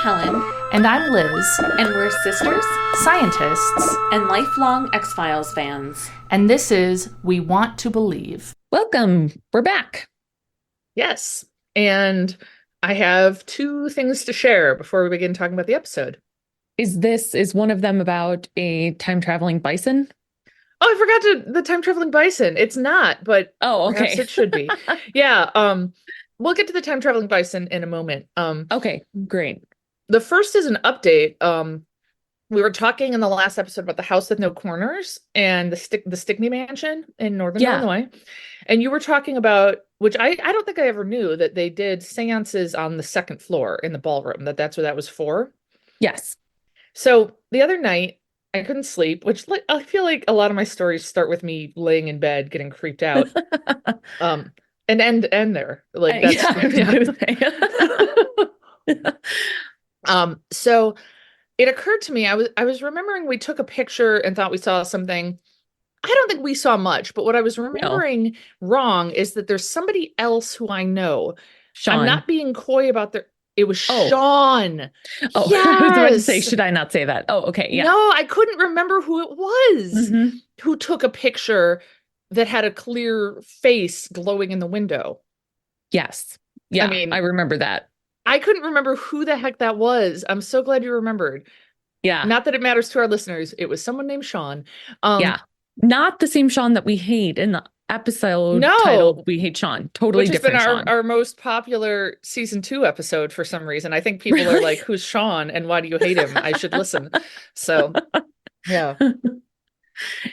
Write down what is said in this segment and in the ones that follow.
Helen, And I'm Liz, and we're sisters scientists, and lifelong X-Files fans. and this is We Want to Believe. Welcome. We're back. Yes. And I have two things to share before we begin talking about the episode. Is one of them about a time traveling bison? Oh, I forgot the time traveling bison. It's not, but Oh, perhaps okay. it should be. Yeah. We'll get to the time traveling bison in a moment. Okay, great. The first is an update. We were talking in the last episode about the house with no corners and the Stickney Mansion in Northern Yeah. Illinois. And you were talking about, which I don't think I ever knew, that they did seances on the second floor in the ballroom, that's what that was for. Yes. So the other night, I couldn't sleep, which I feel like a lot of my stories start with me laying in bed getting creeped out. And end there. Like that's Yeah, I was gonna say. So it occurred to me, I was remembering we took a picture and thought we saw something. I don't think we saw much, but what I was remembering wrong is that there's somebody else who I know. Sean. I'm not being coy about it was Oh. Sean. Oh, I was about to say, Yes. should I not say that? Oh, okay. Yeah. No, I couldn't remember who it was Mhm. who took a picture that had a clear face glowing in the window. Yes. Yeah. I mean- I remember that. I couldn't remember who the heck that was. I'm so glad you remembered. Yeah. Not that it matters to our listeners. It was someone named Sean. Yeah. Not the same Sean that we hate in the episode No. titled We Hate Sean. Totally Which has been different Sean. our most popular season 2 episode for some reason. I think people are Really? like, who's Sean and why do you hate him? I should listen. So, yeah.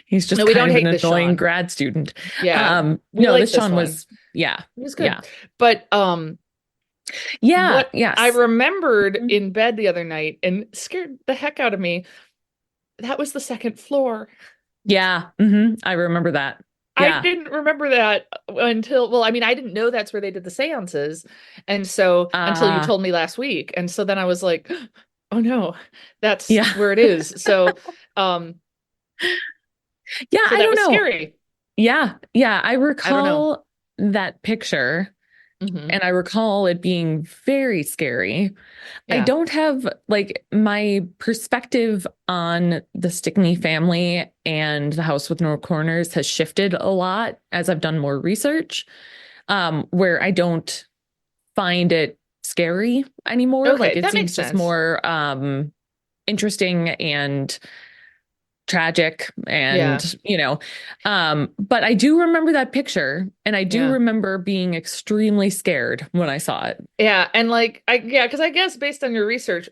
He's just No, we kind don't of hate an this annoying Sean. grad student. Yeah. we No, like this this Sean one. was, yeah. It was good. Yeah. But Yeah. what Yes. I remembered Mhm. in bed the other night and scared the heck out of me, that was the second floor. Yeah. I remember that. Yeah. I didn't remember that until, well, I mean, I didn't know that's where they did the seances. And so until you Ah. told me last week. And so then I was like, oh no, that's Yeah. where it is. So, Yeah. so I that don't was know. scary. Yeah. Yeah. I know. recall that picture Mhm. and I recall it being very scary. I Yeah. don't have like my perspective on the Stickney family and the house with no corners has shifted a lot as I've done more research, where I don't find it scary anymore. Okay, Like it that seems makes just sense. more interesting and tragic and but I do remember that picture and I do Yeah. remember being extremely scared when I saw it. Yeah. And like, because I guess based on your research,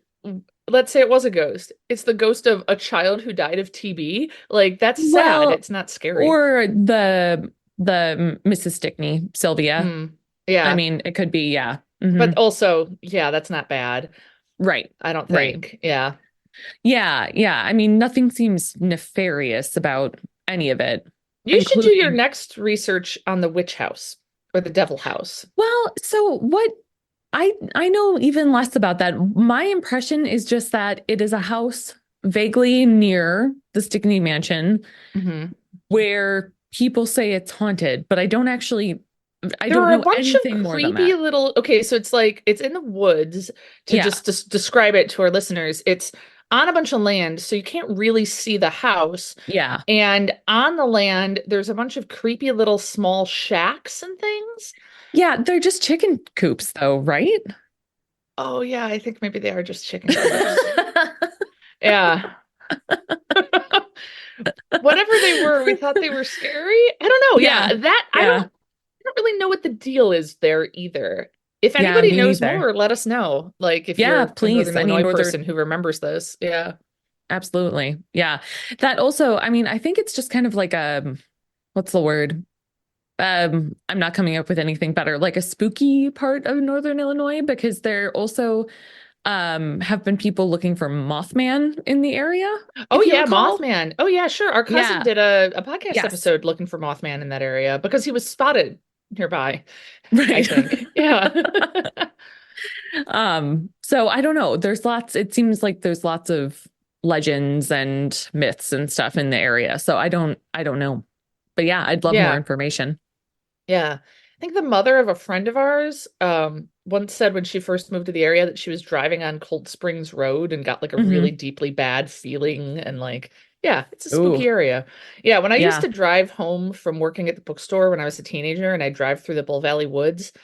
let's say it was a ghost. It's the ghost of a child who died of TB. Like, that's sad. Well, It's not scary. Or the Mrs. Stickney, Sylvia. Mm, yeah. I mean, it could be, yeah. Mhm. but also, yeah, that's not bad. Right. I don't Right. think. Yeah. Yeah. Yeah. I mean, nothing seems nefarious about any of it. You should do your Including- next research on the witch house or the devil house. Well, so what I know even less about that. My impression is just that it is a house vaguely near the Stickney Mansion Mhm. where people say it's haunted, but I don't There don't are a know bunch anything of more than creepy that. little. Okay, so it's like it's in the woods. To Yeah. just describe it to our listeners, it's on a bunch of land, so you can't really see the house. Yeah. And on the land, there's a bunch of creepy little small shacks and things. Yeah, they're just chicken coops though, right? Oh yeah, I think maybe they are just chicken coops. Yeah. Whatever they were, we thought they were scary. I don't know. Yeah, Yeah. that I Yeah. don't really know what the deal is there either. If Yeah, anybody me knows neither. more, let us know. Like if Yeah, you're a please. Northern I mean, Illinois Northern- person who remembers this. Yeah. Absolutely. Yeah. That also, I mean, I think it's just kind of like what's the word? I'm not coming up with anything better, like a spooky part of Northern Illinois, because there also have been people looking for Mothman in the area. Oh if you yeah, recall. Mothman. Oh yeah, sure. Our cousin Yeah. did a podcast Yes. episode looking for Mothman in that area because he was spotted nearby, I Right. think. Yeah. So I don't know. It seems like there's lots of legends and myths and stuff in the area. So I don't know. But yeah, I'd love Yeah. more information. Yeah. I think the mother of a friend of ours once said when she first moved to the area that she was driving on Cold Springs Road and got like a Mhm. really deeply bad feeling and like, yeah, it's a Ooh. spooky area. Yeah, when I used Yeah. to drive home from working at the bookstore when I was a teenager and I drive through the Bull Valley Woods, it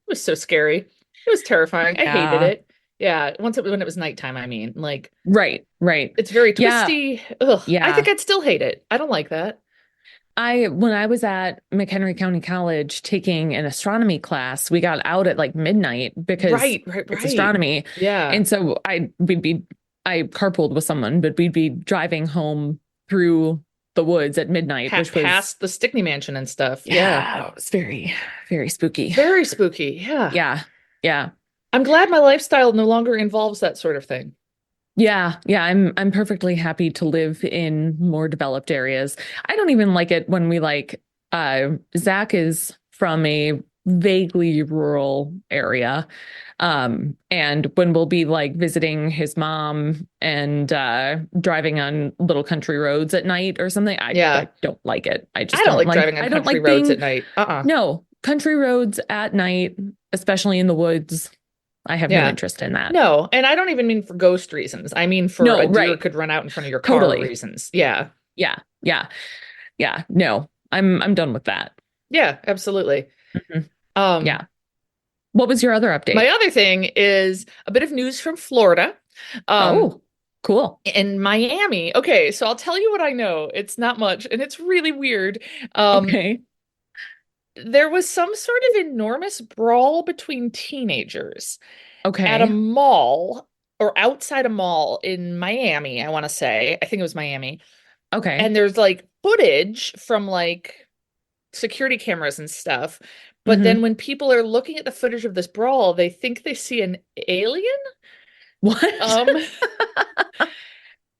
was so scary. It was terrifying. I hated Yeah. it. Yeah, when it was nighttime, I mean, like Right. it's very Yeah. twisty. Ugh, I Yeah. think I'd still hate it. I don't like that. When I was at McHenry County College taking an astronomy class, we got out at like midnight because Right. it's astronomy. Yeah. And so I carpooled with someone, but we'd be driving home through the woods at midnight, which was past the Stickney Mansion and stuff. yeah, it was very, very spooky. Very spooky. Yeah. Yeah. Yeah. I'm glad my lifestyle no longer involves that sort of thing. Yeah, I'm perfectly happy to live in more developed areas. I don't even like it when we Zach is from a vaguely rural area. And when we'll be like visiting his mom and driving on little country roads at night or something, I don't like it. I don't like driving on country roads at night. No, country roads at night, especially in the woods. I have no interest in that. No, and I don't even mean for ghost reasons. I mean for a deer could run out in front of your car reasons. Yeah. Yeah. Yeah. Yeah. No, I'm done with that. Yeah, absolutely. Mm-hmm. Yeah. What was your other update? My other thing is a bit of news from Florida. Oh, cool. In Miami. Okay, so I'll tell you what I know. It's not much, and it's really weird. Okay. There was some sort of enormous brawl between teenagers at a Okay. mall or outside a mall in Miami, I want to say. I think it was Miami. Okay. And there's like footage from like security cameras and stuff. But then when people are looking at the footage of this brawl, they think they see an alien. What?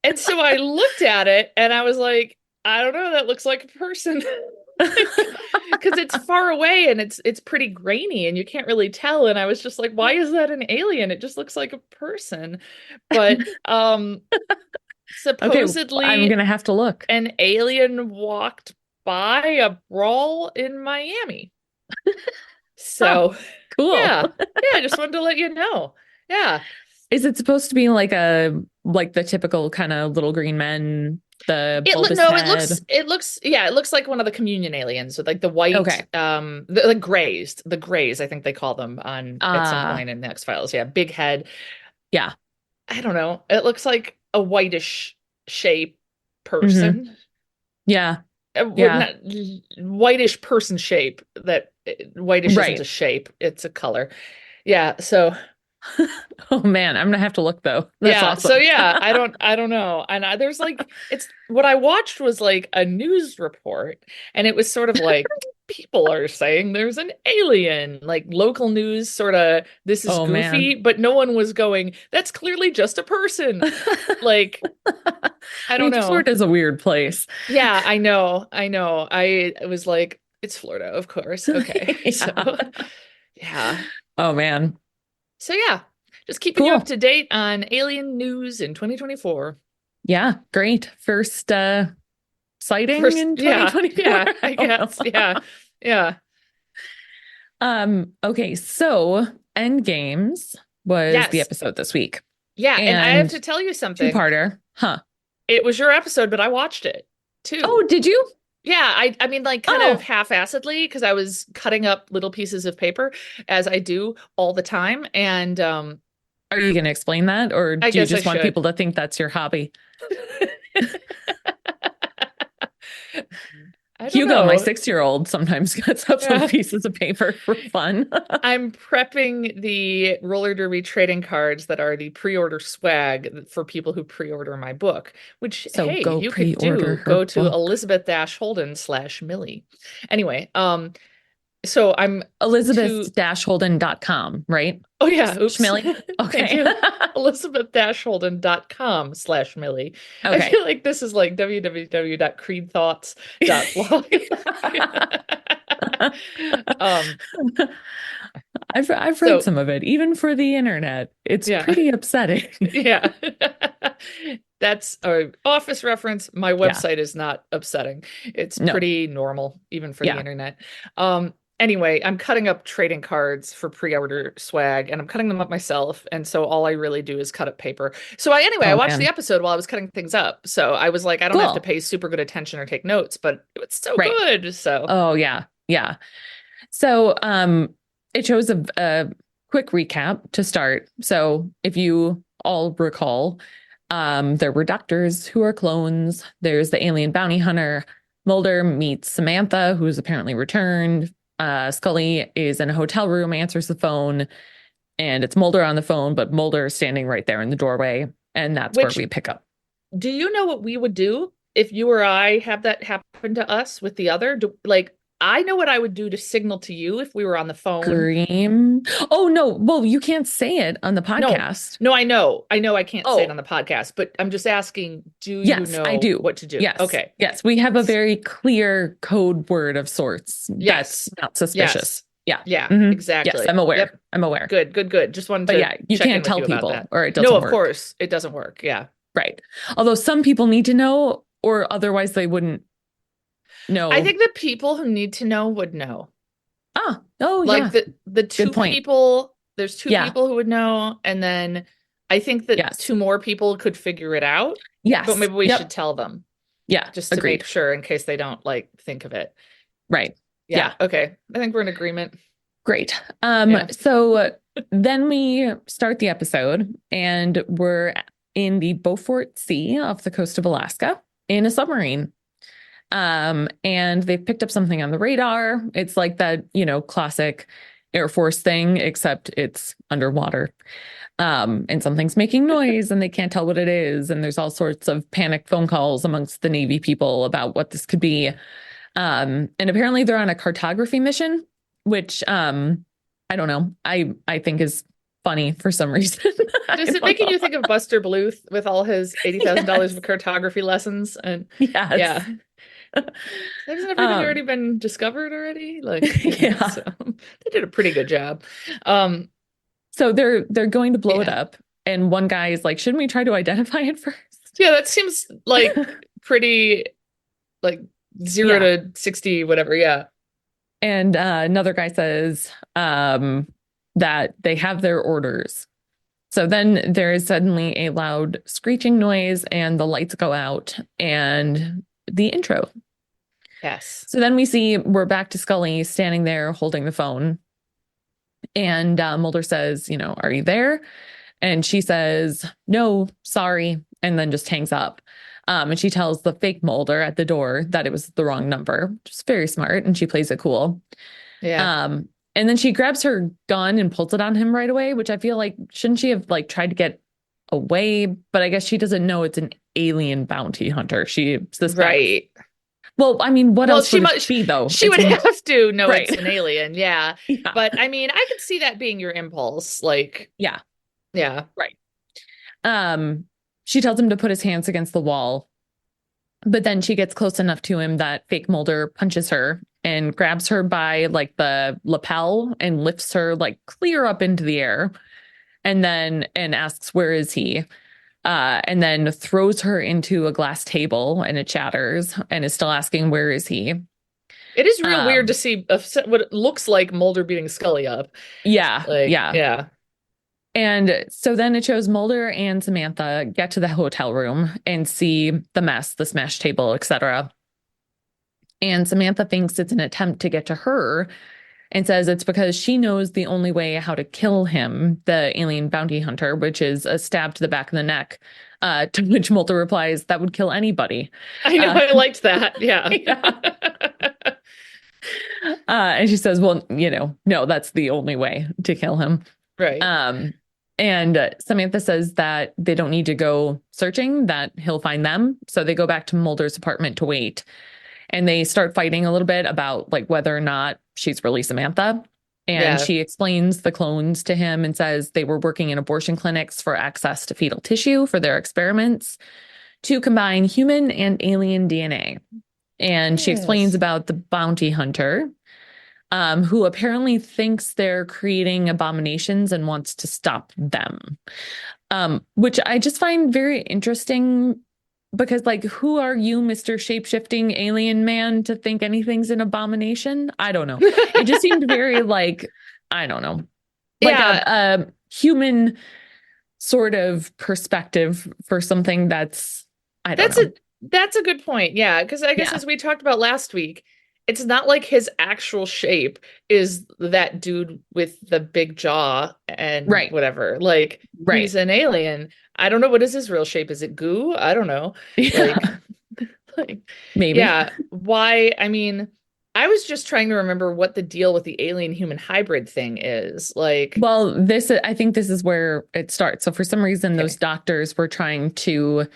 And so I looked at it and I was like, I don't know, that looks like a person. Because it's far away and it's pretty grainy and you can't really tell. And I was just like, why is that an alien? It just looks like a person. But supposedly okay, I'm gonna have to look. An alien walked by a brawl in Miami. So cool. Yeah, I just wanted to let you know. Yeah. Is it supposed to be like the typical kind of little green men? It looks like one of the communion aliens with like the white, the grays, I think they call them at some point in the X-Files. Yeah, big head. Yeah, I don't know. It looks like a whitish shape person. Mm-hmm. Yeah, not whitish person shape. That whitish isn't a shape; it's a color. Yeah, so. Oh man, I'm gonna have to look though. That's awesome. So yeah, I don't know. And there's like, it's what I watched was like a news report, and it was sort of like people are saying there's an alien, like local news, sort of. This is goofy, but no one was going. That's clearly just a person. Like, I don't know. Florida's a weird place. Yeah, I know. I was like, it's Florida, of course. Okay, so yeah. Oh man. So yeah, just keeping you up to date on alien news in 2024. Yeah, great. First sighting in 2024. Yeah, I guess. Yeah. Okay, so Endgames was the episode this week. Yeah, and I have to tell you something. Two-parter. Huh. It was your episode, but I watched it too. Oh, did you? Yeah, I mean, like kind of half-assedly because I was cutting up little pieces of paper as I do all the time. And are you going to explain that, or do you just want people to think that's your hobby? Hugo, my 6-year-old, sometimes cuts up some pieces of paper for fun. I'm prepping the roller derby trading cards that are the pre-order swag for people who pre-order my book, which you could do. Go to Elizabeth-Holden/Millie. Anyway, so I'm Elizabeth-Holden.com, right? Oh yeah, oops. Millie. Okay. Elizabeth-Holden.com/Millie. Okay. I feel like this is like www.creedthoughts.blog. I've read some of it, even for the internet. It's pretty upsetting. Yeah. That's an office reference. My website is not upsetting. It's pretty normal, even for the internet. Anyway, I'm cutting up trading cards for pre-order swag and I'm cutting them up myself. And so all I really do is cut up paper. So I Oh watched the man. episode while I was cutting things up. So I was like, I don't have to Cool. pay super good attention or take notes, but it's so Right. good. So Oh yeah. Yeah. So it shows a quick recap to start. So if you all recall, there were doctors who are clones. There's the alien bounty hunter. Mulder meets Samantha, who's apparently returned. Scully is in a hotel room, answers the phone, and it's Mulder on the phone, but Mulder is standing right there in the doorway. And that's where Which- we pick up. do you know what we would do if you or I have that happen to us with the other? Like, I know what I would do to signal to you if we were on the phone. Scream. Oh, no. Well, you can't say it on the podcast. No, I know. I can't say it Oh. on the podcast, but I'm just asking, do Yes, you know I do. what to do? Yes. Okay. Yes. We have a very clear code word of sorts. Yes. That's not suspicious. Yeah. Yeah, Mhm. exactly. Yes, I'm aware. Yep. I'm aware. Good. Just wanted But to yeah, you check in can't with tell you about people that. or it doesn't No, of work. course. It doesn't work. Yeah. Right. Although some people need to know, or otherwise they wouldn't know. I think the people who need to know would know. Oh, Like yeah. the two point. people, there's two Yeah. people who would know, and then I think that Yes. two more people could figure it out, Yes. but maybe we Yep. should tell them Yeah. just to Agreed. make sure in case they don't like think of it. Right. Yeah. Okay. I think we're in agreement. Great. Yeah. So then we start the episode and we're in the Beaufort Sea off the coast of Alaska in a submarine. And they've picked up something on the radar. It's like that, classic Air Force thing, except it's underwater. And something's making noise and they can't tell what it is. And there's all sorts of panic phone calls amongst the Navy people about what this could be. And apparently they're on a cartography mission, which I don't know. I think is funny for some reason. Does it making you think of Buster Bluth with all his $80,000 of cartography lessons? And Yes. yeah. Hasn't everything already been discovered already? Like, Yeah. so, they did a pretty good job. So they're going to blow it Yeah. up. And one guy is like, shouldn't we try to identify it first? Yeah, that seems like pretty, like 0 to 60, whatever. Yeah. And another guy says that they have their orders. So then there is suddenly a loud screeching noise and the lights go out and the intro. Yes. So then we're back to Scully standing there holding the phone. And Mulder says, are you there? And she says, no, sorry. And then just hangs up. And she tells the fake Mulder at the door that it was the wrong number, which is very smart. And she plays it cool. Yeah. And then she grabs her gun and pulls it on him right away, which I feel like, shouldn't she have tried to get away? But I guess she doesn't know it's an alien bounty hunter. She suspects. Right. Well, I mean, what else she would it must- be, though? She would have to know Right. it's an alien. Yeah. Yeah. But I mean, I could see that being your impulse. Like, Yeah. yeah. She tells him to put his hands against the wall. But then she gets close enough to him that fake Mulder punches her and grabs her by the lapel and lifts her clear up into the air and asks, where is he? And then throws her into a glass table and it shatters and is still asking, where is he? It is real weird to see what it looks like Mulder beating Scully up. Yeah. Like, yeah. Yeah. And so then it shows Mulder and Samantha get to the hotel room and see the mess, the smashed table, etc. And Samantha thinks it's an attempt to get to her and says it's because she knows the only way how to kill him, the alien bounty hunter, which is a stab to the back of the neck, to which Mulder replies, that would kill anybody. I know. I liked that. Yeah. And she says, well, no, that's the only way to kill him. Right. And Samantha says that they don't need to go searching, that he'll find them. So they go back to Mulder's apartment to wait. And they start fighting a little bit about whether or not she's really Samantha. And she explains the clones to him and says they were working in abortion clinics for access to fetal tissue for their experiments to combine human and alien DNA. And she explains about the bounty hunter, who apparently thinks they're creating abominations and wants to stop them, which I just find very interesting because like, who are you, Mr. Shape-shifting alien man, to think anything's an abomination? I don't know. It just seemed very like, I don't know, like a human sort of perspective for something that's, I don't know. That's a good point. Yeah, because I guess as we talked about last week, it's not like his actual shape is that dude with the big jaw and whatever. Like, he's an alien. I don't know, what is his real shape? Is it goo? I don't know. Like maybe. Yeah. Why? I mean, I was just trying to remember what the deal with the alien human hybrid thing is. Like, well, I think this is where it starts. So for some reason, those doctors were trying to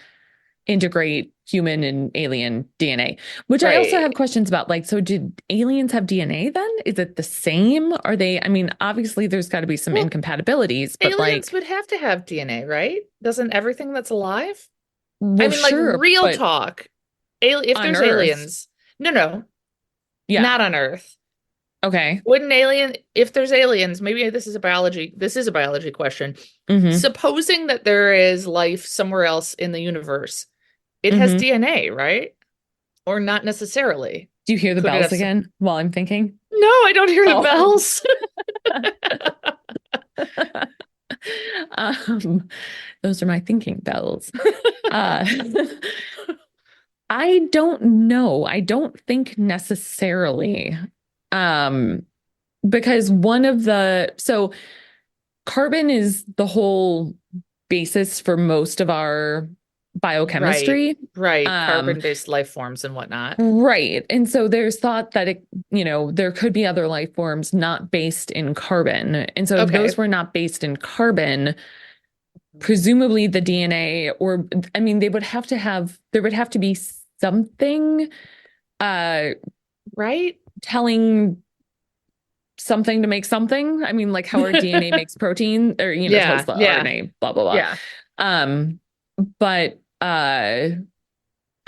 integrate human and alien DNA, which I also have questions about. Like, so did aliens have DNA then? Is it the same? Are they, I mean, obviously there's got to be some incompatibilities, but aliens would have to have DNA, right? Doesn't everything that's alive? Well, I mean, sure, like, real talk. If there's Earth. aliens, no, not on Earth. Okay. Wouldn't if there's aliens, maybe this is a biology question. Mm-hmm. Supposing that there is life somewhere else in the universe, it has DNA, right? Or not necessarily. Do you hear the bells again while I'm thinking? No, I don't hear the bells. Those are my thinking bells. I don't know. I don't think necessarily. Because so carbon is the whole basis for most of our biochemistry. Right. Carbon-based life forms and whatnot. Right. And so there's thought that there could be other life forms not based in carbon. And so if those were not based in carbon, presumably the DNA, or I mean, there would have to be something right? Telling something to make something. I mean, like how our DNA makes protein, or tells the RNA, blah blah blah. Yeah. But I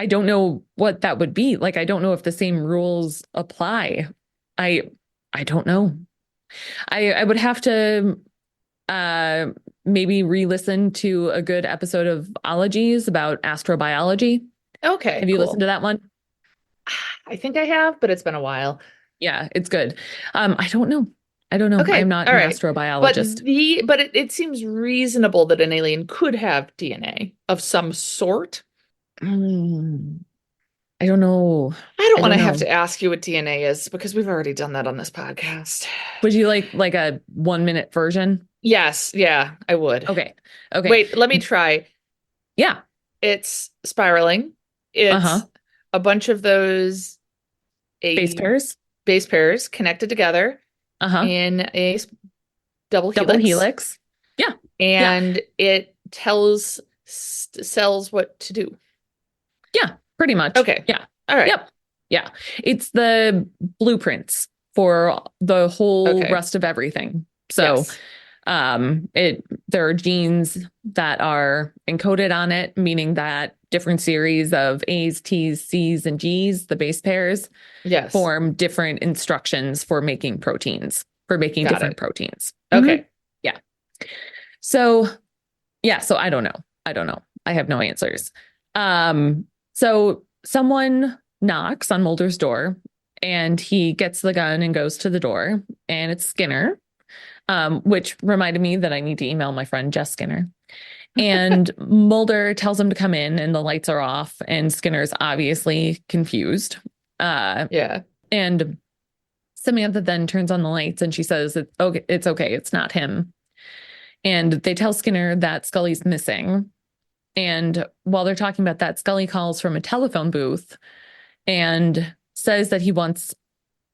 don't know what that would be. Like, I don't know if the same rules apply. I don't know. I would have to maybe re-listen to a good episode of Ologies about astrobiology. Okay. Have you listened to that one? I think I have, but it's been a while. Yeah, it's good. I don't know. Okay. I'm not an astrobiologist. But it seems reasonable that an alien could have DNA of some sort. I don't know. I don't want to have to ask you what DNA is, because we've already done that on this podcast. Would you like a 1-minute version? Yes. Yeah, I would. Okay. Wait, let me try. Yeah. It's spiraling. It's a bunch of those base pairs connected together in a double helix. Yeah. And it tells cells what to do. Yeah, pretty much. Okay. Yeah. All right. Yep. Yeah. It's the blueprints for the whole rest of everything. So there are genes that are encoded on it, meaning that different series of A's, T's, C's, and G's, the base pairs, form different instructions for making proteins, different proteins. Okay. Yeah. So I don't know. I have no answers. So someone knocks on Mulder's door, and he gets the gun and goes to the door, and it's Skinner, which reminded me that I need to email my friend Jess Skinner. And Mulder tells him to come in, and the lights are off, and Skinner's obviously confused. And Samantha then turns on the lights, and she says, it's okay, it's not him. And they tell Skinner that Scully's missing. And while they're talking about that, Scully calls from a telephone booth and says that he wants,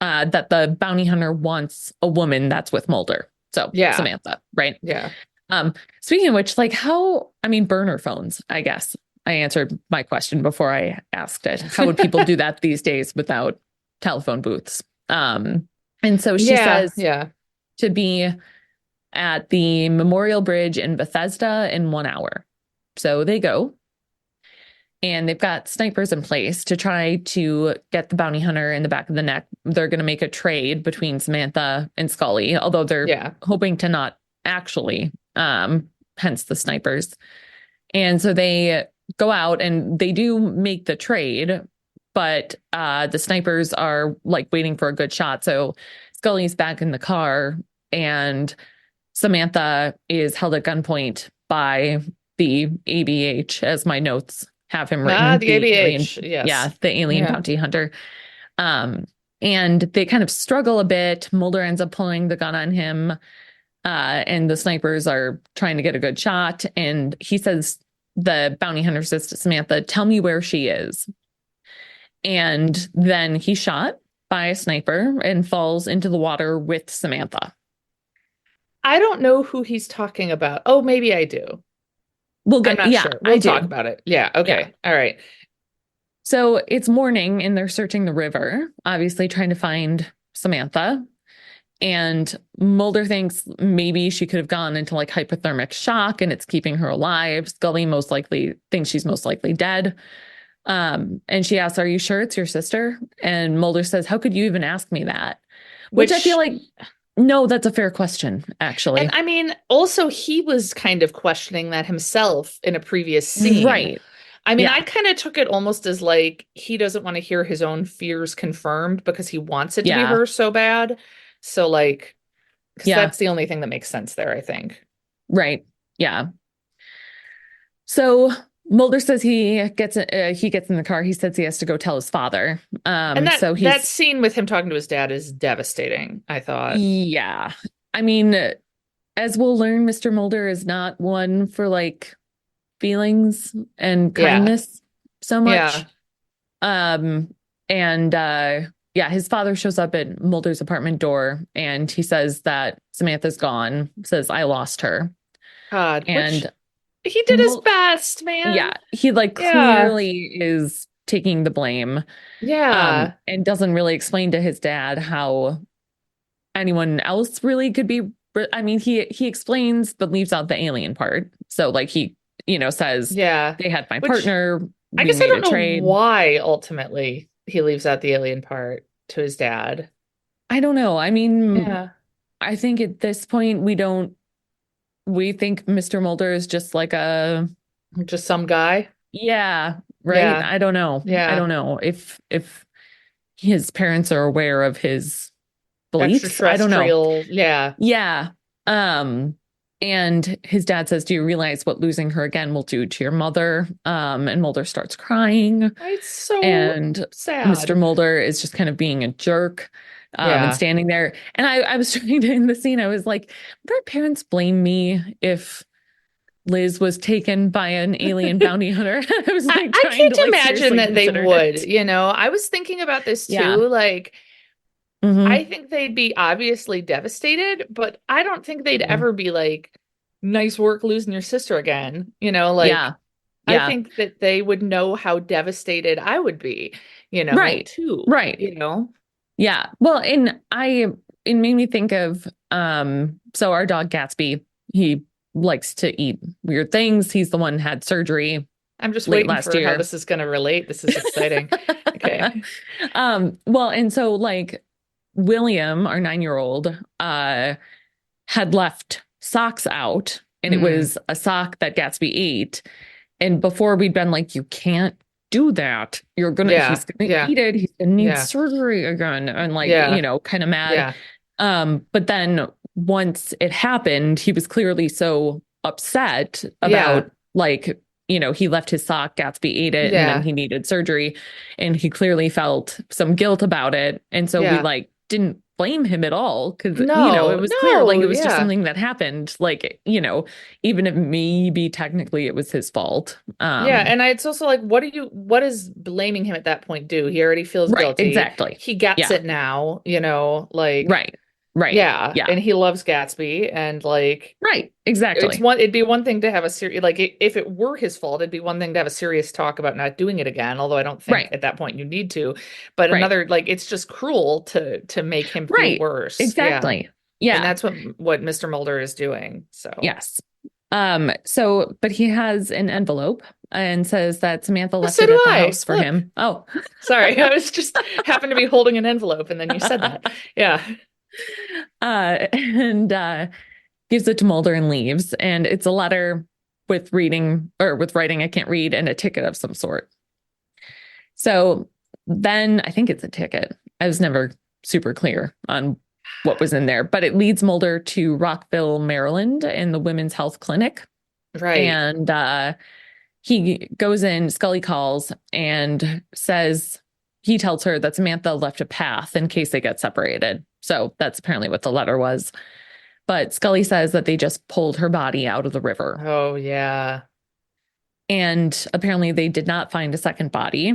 that the bounty hunter wants a woman that's with Mulder. So Samantha, right? Yeah. Speaking of which, burner phones, I guess. I answered my question before I asked it. How would people do that these days without telephone booths? And so she says to be at the Memorial Bridge in Bethesda in 1 hour. So they go, and they've got snipers in place to try to get the bounty hunter in the back of the neck. They're going to make a trade between Samantha and Scully, although they're hoping to not actually, hence the snipers. And so they go out and they do make the trade, but the snipers are like waiting for a good shot. So Scully's back in the car and Samantha is held at gunpoint by the ABH, as my notes have him written. The ABH, alien, yes. Yeah, the alien bounty hunter. And they kind of struggle a bit. Mulder ends up pulling the gun on him. And the snipers are trying to get a good shot. And he says, the bounty hunter says to Samantha, tell me where she is. And then he's shot by a sniper and falls into the water with Samantha. I don't know who he's talking about. Oh, maybe I do. We'll get, I'm not sure. We'll I talk do. about it. Yeah. Okay. All right. So it's morning and they're searching the river, obviously trying to find Samantha. And Mulder thinks maybe she could have gone into like hypothermic shock and it's keeping her alive. Scully most likely thinks she's most likely dead. And she asks, are you sure it's your sister? And Mulder says, how could you even ask me that? Which I feel like, no, that's a fair question, actually. And I mean, also he was kind of questioning that himself in a previous scene. Right. I mean, I kind of took it almost as like he doesn't want to hear his own fears confirmed because he wants it to be her so bad. So like, because that's the only thing that makes sense there, I think. Right. Yeah. So Mulder says he gets in the car. He says he has to go tell his father. And that scene with him talking to his dad is devastating, I thought. Yeah. I mean, as we'll learn, Mr. Mulder is not one for like feelings and kindness so much. His father shows up at Mulder's apartment door and he says that Samantha's gone, says, I lost her. God. And he did his best, man. Yeah. He clearly is taking the blame. Yeah. And doesn't really explain to his dad how anyone else really could be. I mean, he explains, but leaves out the alien part. So like he, says, they had my partner. I guess I don't know why ultimately he leaves out the alien part to his dad. I don't know. I mean, I think at this point we think Mr. Mulder is just like just some guy. Yeah. Right. Yeah. I don't know. Yeah. I don't know if his parents are aware of his beliefs. I don't know. Yeah. Yeah. And his dad says, do you realize what losing her again will do to your mother? And Mulder starts crying. It's so sad. Mr. Mulder is just kind of being a jerk and standing there. And I was trying to, in the scene, I was like, would our parents blame me if Liz was taken by an alien bounty hunter? I was like, I can't imagine that they would, I was thinking about this too. Like, I think they'd be obviously devastated, but I don't think they'd ever be like, nice work losing your sister again. I think that they would know how devastated I would be, too. Right. Yeah. Well, it made me think of, so our dog Gatsby, he likes to eat weird things. He's the one who had surgery. I'm just waiting for how this is going to relate. This is exciting. Okay. Well, and so like William, our 9-year-old, had left socks out and it was a sock that Gatsby ate. And before we'd been like, you can't do that. He's going to eat it. He's going to need surgery again. And like, kind of mad. Yeah. But then once it happened, he was clearly so upset about like, he left his sock, Gatsby ate it, and then he needed surgery. And he clearly felt some guilt about it. And so we like didn't blame him at all because, it was clear like it was just something that happened. Like, even if maybe technically it was his fault. And it's also like, what is blaming him at that point do? He already feels guilty. Exactly. He gets it now, like. Right. Yeah. And he loves Gatsby and like. Right. Exactly. It'd be one thing to have a serious, like if it were his fault, it'd be one thing to have a serious talk about not doing it again. Although I don't think at that point you need to, but another, like, it's just cruel to make him feel worse. Exactly. Yeah. And that's what Mr. Mulder is doing. So, yes. But he has an envelope and says that Samantha left it at the house for him. Oh, sorry. I was just happened to be holding an envelope and then you said that. Yeah. And gives it to Mulder and leaves. And it's a letter with reading or with writing I can't read and a ticket of some sort. So then I think it's a ticket. I was never super clear on what was in there, but it leads Mulder to Rockville, Maryland, in the Women's Health Clinic. Right. And he goes in, Scully calls and says, he tells her that Samantha left a path in case they get separated. So that's apparently what the letter was. But Scully says that they just pulled her body out of the river. Oh, yeah. And apparently they did not find a second body,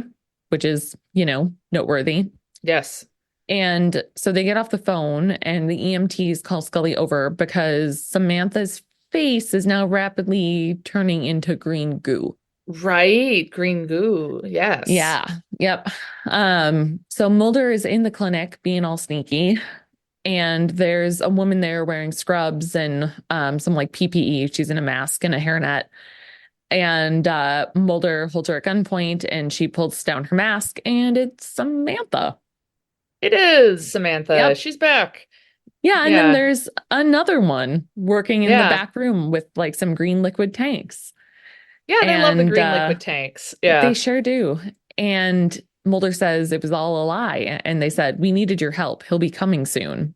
which is, noteworthy. Yes. And so they get off the phone and the EMTs call Scully over because Samantha's face is now rapidly turning into green goo. Right. Green goo. Yes. Yeah. Yep. So Mulder is in the clinic being all sneaky. And there's a woman there wearing scrubs and some like PPE. She's in a mask and a hairnet. And Mulder holds her at gunpoint and she pulls down her mask and it's Samantha. It is Samantha. Yep. She's back. Yeah. And then there's another one working in the back room with like some green liquid tanks. Yeah. They love the green liquid tanks. Yeah. They sure do. And Mulder says it was all a lie. And they said, we needed your help. He'll be coming soon.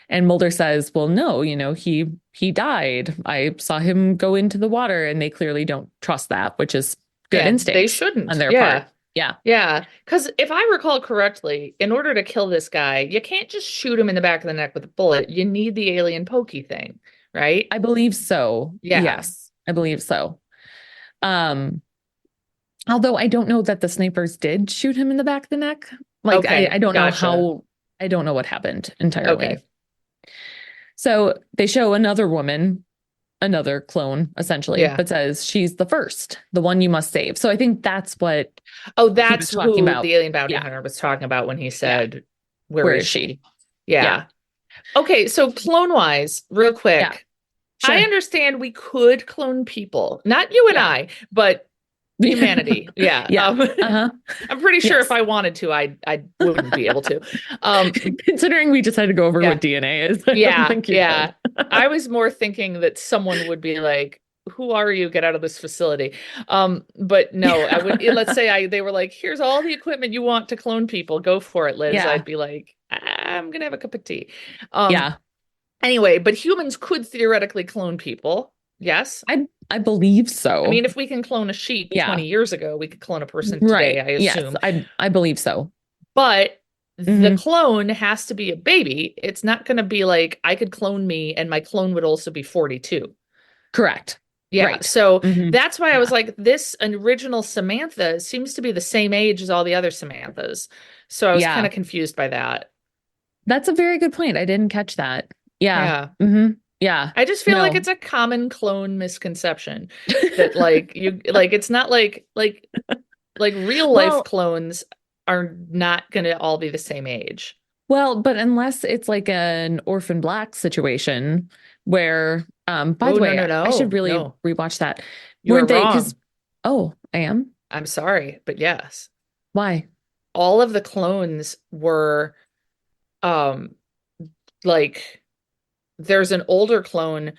And Mulder says, well, no, he died. I saw him go into the water and they clearly don't trust that, which is good instinct. They shouldn't on their part. Yeah. Yeah. Because if I recall correctly, in order to kill this guy, you can't just shoot him in the back of the neck with a bullet. You need the alien pokey thing, right? I believe so. Yeah. Yes, I believe so. Although I don't know that the snipers did shoot him in the back of the neck. Like, okay, I don't know how, I don't know what happened entirely. Okay. So they show another woman, another clone, essentially, but says she's the first, the one you must save. So I think that's what. Oh, that's talking who about. The alien bounty hunter was talking about when he said, where is she? Yeah. Okay, so clone-wise, real quick. Yeah. Sure. I understand we could clone people. Not you and I, but humanity. Yeah. I'm pretty sure if I wanted to, I wouldn't be able to. Considering we just had to go over what DNA is. Yeah. I was more thinking that someone would be like, who are you? Get out of this facility. But no, I would, let's say they were like, here's all the equipment you want to clone people. Go for it, Liz. I'd be like, I'm going to have a cup of tea. Anyway, but humans could theoretically clone people. Yes. I believe so. I mean, if we can clone a sheep 20 years ago, we could clone a person today, I assume. Yes, I believe so. But the clone has to be a baby. It's not going to be like I could clone me and my clone would also be 42. Correct. Yeah. Right. So that's why I was like, this original Samantha seems to be the same age as all the other Samanthas. So I was kind of confused by that. That's a very good point. I didn't catch that. Yeah. Yeah. I just feel like it's a common clone misconception that like it's not like real life clones are not going to all be the same age. Well, but unless it's like an Orphan Black situation where, by the way, I should really rewatch that. Weren't they? Wrong. Oh, I am? I'm sorry, but yes. Why? All of the clones were, like, there's an older clone.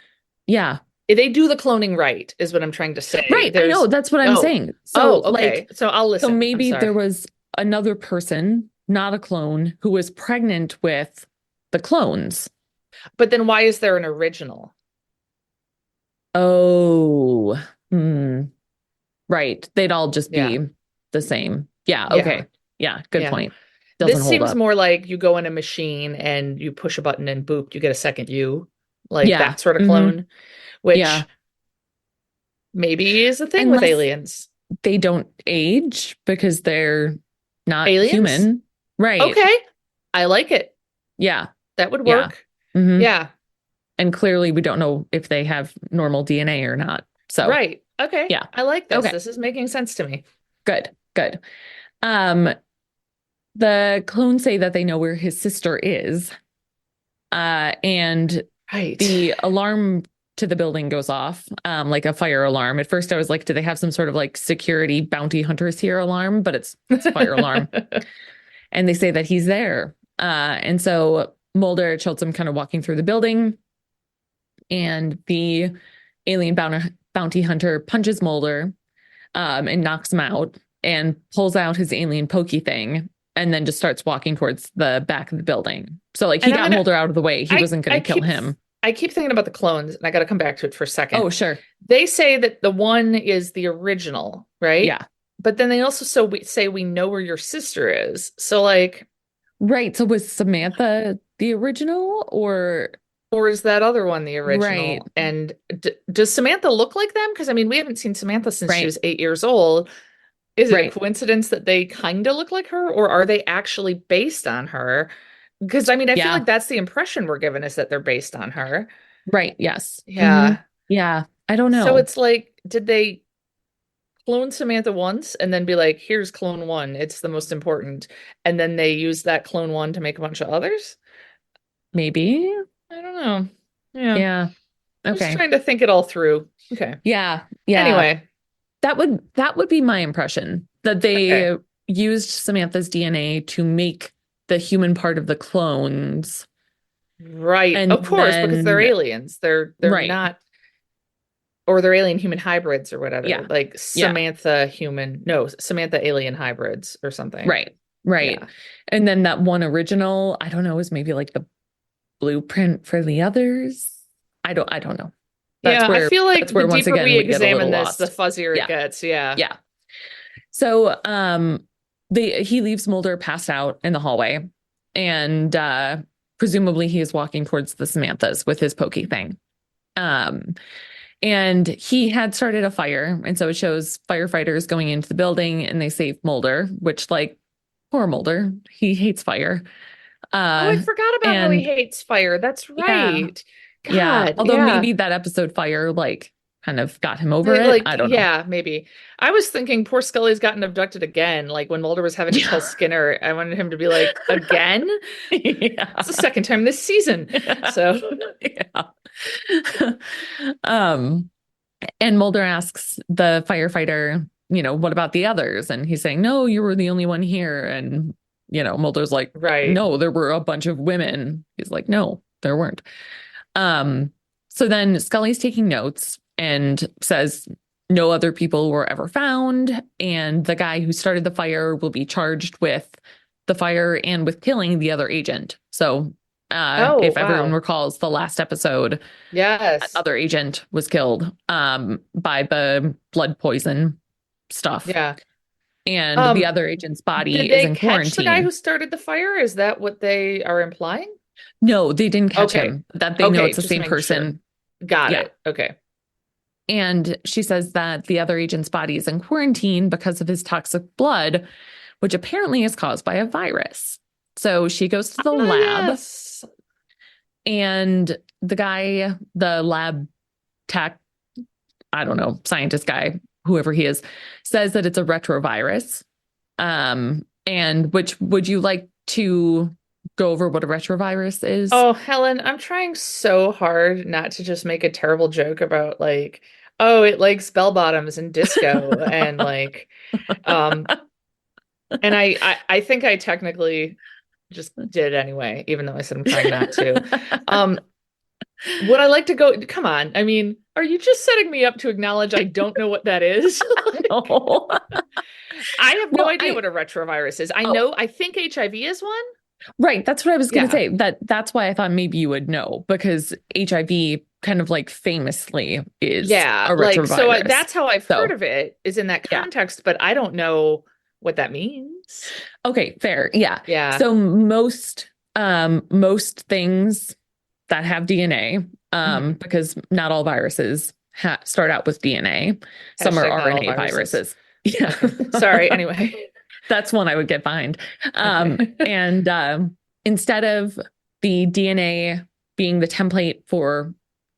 Yeah. They do the cloning right, is what I'm trying to say. Right. I know. That's what I'm saying. So, okay. So I'll listen. So maybe there was another person, not a clone, who was pregnant with the clones. But then why is there an original? Oh. Right. They'd all just be the same. Yeah. Okay. Yeah. Good point. This seems more like you go in a machine and you push a button and boop, you get a second you. Like that sort of clone. Which maybe is a thing with aliens. They don't age because they're not human. Right. Okay. I like it. Yeah. That would work. Yeah. And clearly we don't know if they have normal DNA or not. So right. Okay. Yeah. I like this. Okay. This is making sense to me. Good. The clones say that they know where his sister is. And the alarm to the building goes off, like a fire alarm. At first I was like, do they have some sort of like security bounty hunters here alarm? But it's a fire alarm. And they say that he's there. And so Mulder shows him kind of walking through the building. And the alien bounty hunter punches Mulder and knocks him out and pulls out his alien pokey thing and then just starts walking towards the back of the building. So like he And got Mulder out of the way. He wasn't going to kill him. I keep thinking about the clones, and I got to come back to it for a second. Oh, sure. They say that the one is the original, right? Yeah. But then they also say we know where your sister is. So like, right. So was Samantha the original or is that other one the original? Right. And does Samantha look like them? Because I mean, we haven't seen Samantha since she Right. was 8 years old. Is it Right. a coincidence that they kind of look like her, or are they actually based on her? Because I mean, I feel Yeah. like that's the impression we're given, is that they're based on her. right? Yes. Yeah. Mhm. Yeah. I don't know. So it's like, did they clone Samantha once and then be like, here's clone one, it's the most important, and then they use that clone one to make a bunch of others? Maybe. I don't know. Yeah. Yeah. I'm just Okay. trying to think it all through. Okay. Yeah. Yeah. Anyway, that would be my impression, that they used Samantha's DNA to make the human part of the clones. right. And Of course, because they're then- aliens. They're Right. not, or they're alien human hybrids or whatever. Yeah. Like Yeah. Samantha alien hybrids or something. Right. Right. Yeah. And then that one original, I don't know, is maybe like the blueprint for the others. I don't know. Yeah, I feel like that's where the once deeper again we we get a examine little this, the lost. fuzzier Yeah. it gets. Yeah. Yeah. So he leaves Mulder passed out in the hallway, and presumably he is walking towards the Samanthas with his pokey thing. And he had started a fire, and so it shows firefighters going into the building and they save Mulder, which, like, poor Mulder, he hates fire. Oh, I forgot about how he and- hates fire. That's Yeah. right. God, yeah. Although yeah. maybe that episode fire like kind of got him over Maybe, it. like, I don't know. yeah, maybe. I was thinking poor Scully's gotten abducted again. Like when Mulder was having to tell Skinner, I wanted him to be like, again? Yeah. It's the second time this season. So yeah. And Mulder asks the firefighter, what about the others? And he's saying, no, you were the only one here. And, Mulder's like, right. no, there were a bunch of women. He's like, no, there weren't. So then Scully's taking notes and says no other people were ever found, and the guy who started the fire will be charged with the fire and with killing the other agent. So if everyone recalls the last episode, Yes. that other agent was killed by the blood poison stuff. Yeah. And the other agent's body Did is they in catch quarantine. the guy who started the fire? Is that what they are implying? No, they didn't catch Okay. him. That they know Okay, it's the just same making sure. person. Got Yeah. it. Okay. And she says that the other agent's body is in quarantine because of his toxic blood, which apparently is caused by a virus. So she goes to the lab, Yes. and the guy, the lab tech, I don't know, scientist guy, whoever he is, says that it's a retrovirus. And which would you like to go over what a retrovirus is? Oh, Helen, I'm trying so hard not to just make a terrible joke about like, oh, it likes bell bottoms and disco and like, and I think I technically just did anyway, even though I said I'm trying not to. Would I like to go? Come on. I mean, are you just setting me up to acknowledge I don't know what that is? No. I have no Well, idea what a retrovirus is. I think HIV is one. Right. That's what I was going to Yeah. say. That's why I thought maybe you would know, because HIV kind of like famously is a like retrovirus. so that's how I've So, heard of it, is in that yeah. context, but I don't know what that means. Okay, fair. Yeah. Yeah. So most things that have DNA, Mhm. because not all viruses start out with DNA. Some are Hashtag not all RNA viruses. viruses. Yeah. Sorry. Anyway. That's one I would get behind. And instead of the DNA being the template for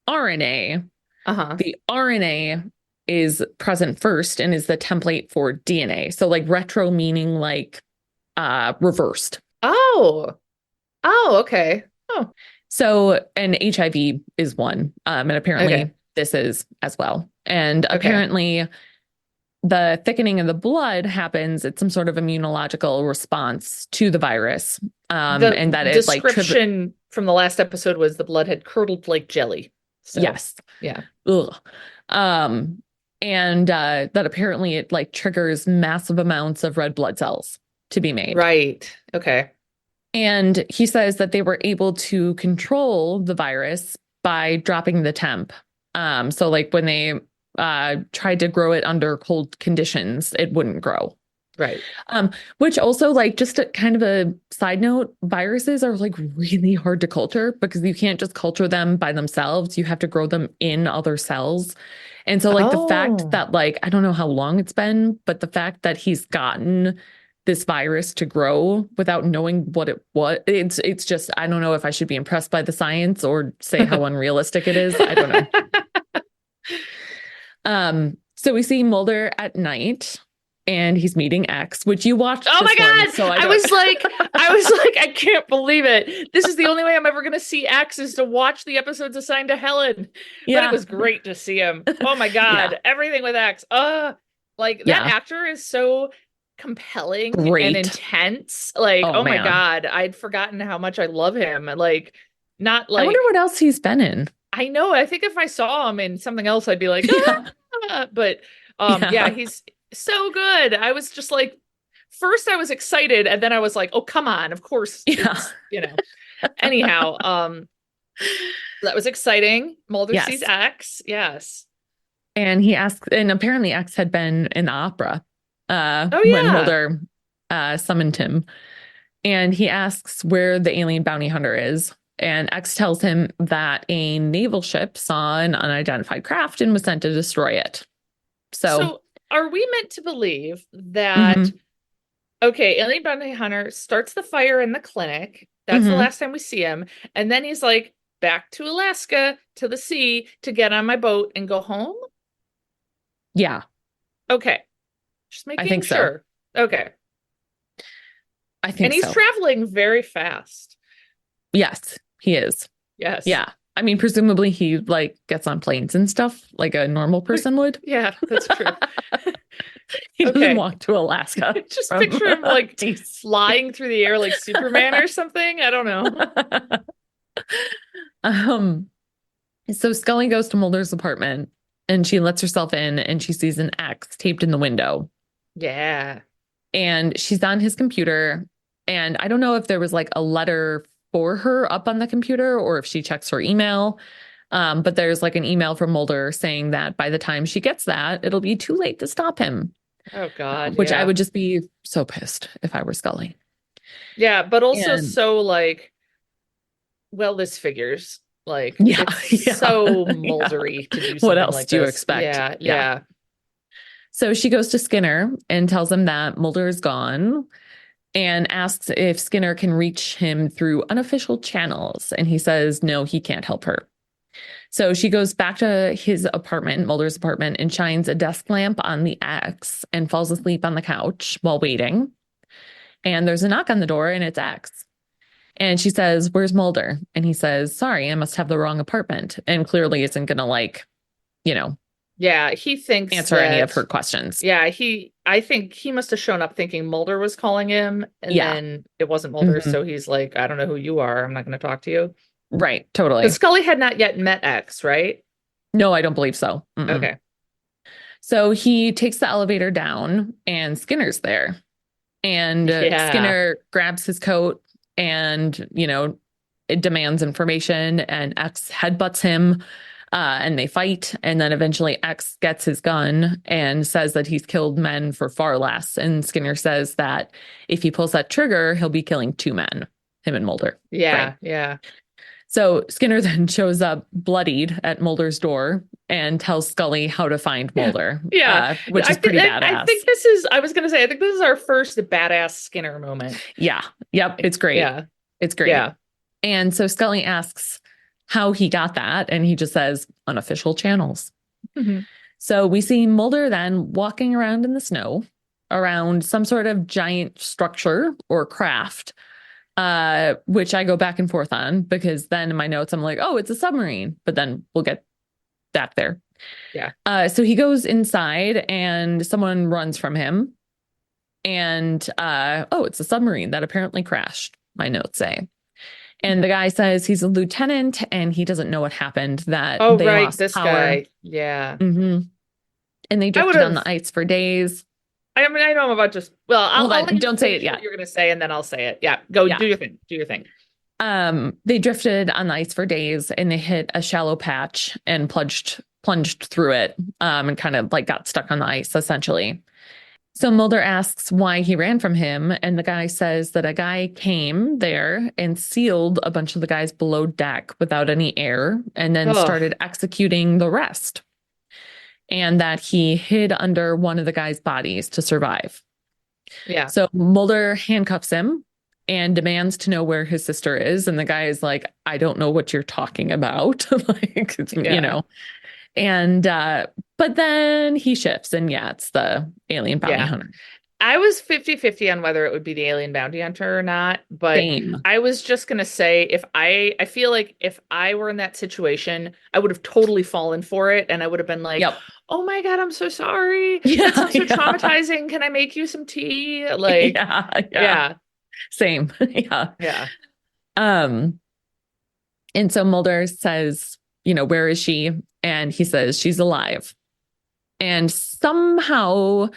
RNA, Uh-huh. the RNA is present first and is the template for DNA. So like retro meaning like reversed. Oh. Oh, okay. Oh. So, and HIV is one. And apparently Okay. this is as well. And Okay. apparently the thickening of the blood happens. It's some sort of immunological response to the virus. The And that it like description from the last episode was the blood had curdled like jelly. So, yes. yeah. Ugh. And that apparently it like triggers massive amounts of red blood cells to be made. Right. Okay. And he says that they were able to control the virus by dropping the temp. So like when they tried to grow it under cold conditions, it wouldn't grow. Right. Which also, like, just a kind of a side note, viruses are like really hard to culture because you can't just culture them by themselves. You have to grow them in other cells. And so like the fact that like, I don't know how long it's been, but the fact that he's gotten this virus to grow without knowing what it was, it's just, I don't know if I should be impressed by the science or say how unrealistic it is. I don't know. So we see Mulder at night. And he's meeting X, which you watched. Oh my God. So I was like, I can't believe it. This is the only way I'm ever going to see X is to watch the episodes assigned to Helen. Yeah. But it was great to see him. Oh my God. Yeah. Everything with X. Like that actor is so compelling and intense. Like, oh my God. I'd forgotten how much I love him. Like, not like, I wonder what else he's been in. I know. I think if I saw him in something else, I'd be like, but he's so good. I was just like, first I was excited and then I was like, oh, come on. Of course. Yeah. Anyhow, that was exciting. Mulder sees X. Yes. And he asks, and apparently X had been in the opera when Mulder summoned him. And he asks where the alien bounty hunter is. And X tells him that a naval ship saw an unidentified craft and was sent to destroy it. So are we meant to believe that, okay, alien bounty hunter starts the fire in the clinic. That's the last time we see him. And then he's like, back to Alaska, to the sea, to get on my boat and go home? Yeah. Okay. Just making I think sure. So. Okay. I think and he's traveling very fast. Yes, he is. Yes. Yeah. I mean, presumably he like gets on planes and stuff like a normal person would. Yeah, that's true. He doesn't walk to Alaska. Just picture him like flying through the air like Superman or something. I don't know. So Scully goes to Mulder's apartment and she lets herself in and she sees an X taped in the window. Yeah. And she's on his computer. And I don't know if there was like a letter for her up on the computer or if she checks her email. But there's like an email from Mulder saying that by the time she gets that, it'll be too late to stop him. Oh, God. Which I would just be so pissed if I were Scully. Yeah, but also so like, well, this figures. Like, it's so Muldery to do something what else like do you this. expect? Yeah. So she goes to Skinner and tells him that Mulder is gone and asks if Skinner can reach him through unofficial channels. And he says, no, he can't help her. So she goes back to his apartment, Mulder's apartment, and shines a desk lamp on the X and falls asleep on the couch while waiting. And there's a knock on the door and it's X. And she says, where's Mulder? And he says, sorry, I must have the wrong apartment. And clearly isn't going to like, yeah, he thinks answer any of her questions. Yeah, I think he must have shown up thinking Mulder was calling him and then it wasn't Mulder. So he's like, I don't know who you are. I'm not going to talk to you. Right. Totally. But Scully had not yet met X, right? No, I don't believe so. Okay. So he takes the elevator down and Skinner's there. And Skinner grabs his coat and, it demands information and X headbutts him. And they fight. And then eventually X gets his gun and says that he's killed men for far less. And Skinner says that if he pulls that trigger, he'll be killing 2 men, him and Mulder. Yeah. Right? Yeah. So Skinner then shows up bloodied at Mulder's door and tells Scully how to find Mulder. Yeah. Which is pretty badass. I think this is our first badass Skinner moment. Yeah. Yep. It's great. Yeah. It's great. Yeah. And so Scully asks how he got that. And he just says unofficial channels. So we see Mulder then walking around in the snow around some sort of giant structure or craft, which I go back and forth on because then in my notes, I'm like, oh, it's a submarine. But then we'll get back there. Yeah. So he goes inside and someone runs from him. And, it's a submarine that apparently crashed, my notes say. And the guy says he's a lieutenant and he doesn't know what happened, that Oh, they right. lost This power. guy. Yeah. hmm And they drifted on the ice for days. I mean, I know I'm about just, well, Hold on, I'll let you don't say it finish yet. what you're going to say, and then I'll say it. Yeah. Go Yeah. do your thing. Do your thing. They drifted on the ice for days and they hit a shallow patch and plunged through it, and kind of like got stuck on the ice essentially. So Mulder asks why he ran from him, and the guy says that a guy came there and sealed a bunch of the guys below deck without any air and then Ugh. started executing the rest. And that he hid under one of the guys' bodies to survive. Yeah. So Mulder handcuffs him and demands to know where his sister is. And the guy is like, I don't know what you're talking about. Like, you know. And but then he shifts, and yeah, it's the alien bounty hunter. I was 50-50 on whether it would be the alien bounty hunter or not, but Same. I was just gonna say, if I feel like if I were in that situation, I would have totally fallen for it, and I would have been like, Yep. oh my God, I'm so sorry. Yeah, That sounds so yeah. traumatizing. Can I make you some tea? Like, yeah. Same. Yeah. And so Mulder says, where is she? And he says she's alive. And somehow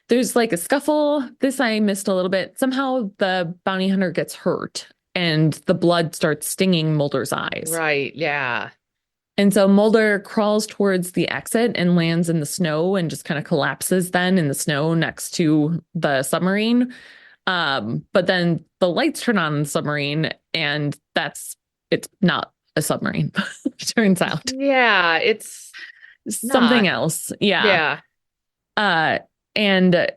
there's like a scuffle. This I missed a little bit. Somehow the bounty hunter gets hurt and the blood starts stinging Mulder's eyes. right. Yeah. And so Mulder crawls towards the exit and lands in the snow and just kind of collapses then in the snow next to the submarine. But then the lights turn on in the submarine, and it's not a submarine, turns out. Yeah. It's Something not. else. Yeah. And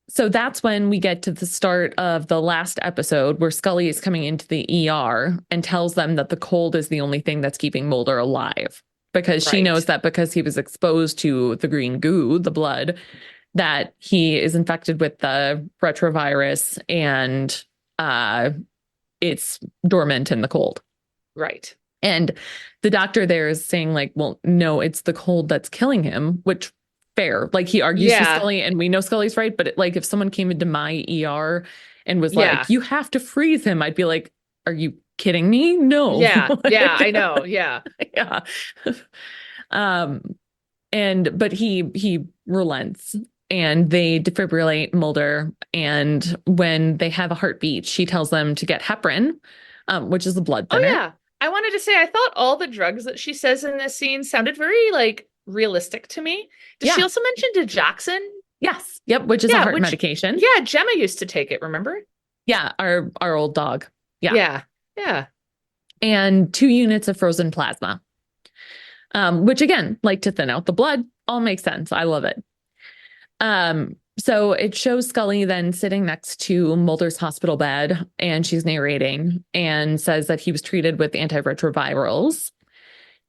so that's when we get to the start of the last episode where Scully is coming into the ER and tells them that the cold is the only thing that's keeping Mulder alive, because she Right. knows that because he was exposed to the green goo, the blood, that he is infected with the retrovirus, and it's dormant in the cold. Right. And the doctor there is saying like, well, no, it's the cold that's killing him, which fair. Like he argues to Yeah. Scully, and we know Scully's right. But like if someone came into my ER and was Yeah. like, you have to freeze him, I'd be like, are you kidding me? No. Yeah. Yeah. I know. Yeah. Yeah. But he relents, and they defibrillate Mulder. And when they have a heartbeat, she tells them to get heparin, which is a blood Oh thinner. yeah. I wanted to say, I thought all the drugs that she says in this scene sounded very like realistic to me. Did she Yeah. also mention digoxin? Yes. Yep. Which is a Yeah, heart which- medication. Yeah, Gemma used to take it, remember? Yeah. Our old dog. Yeah. Yeah. Yeah. And 2 units of frozen plasma, which again, like to thin out the blood, all makes sense. I love it. So it shows Scully then sitting next to Mulder's hospital bed, and she's narrating and says that he was treated with antiretrovirals.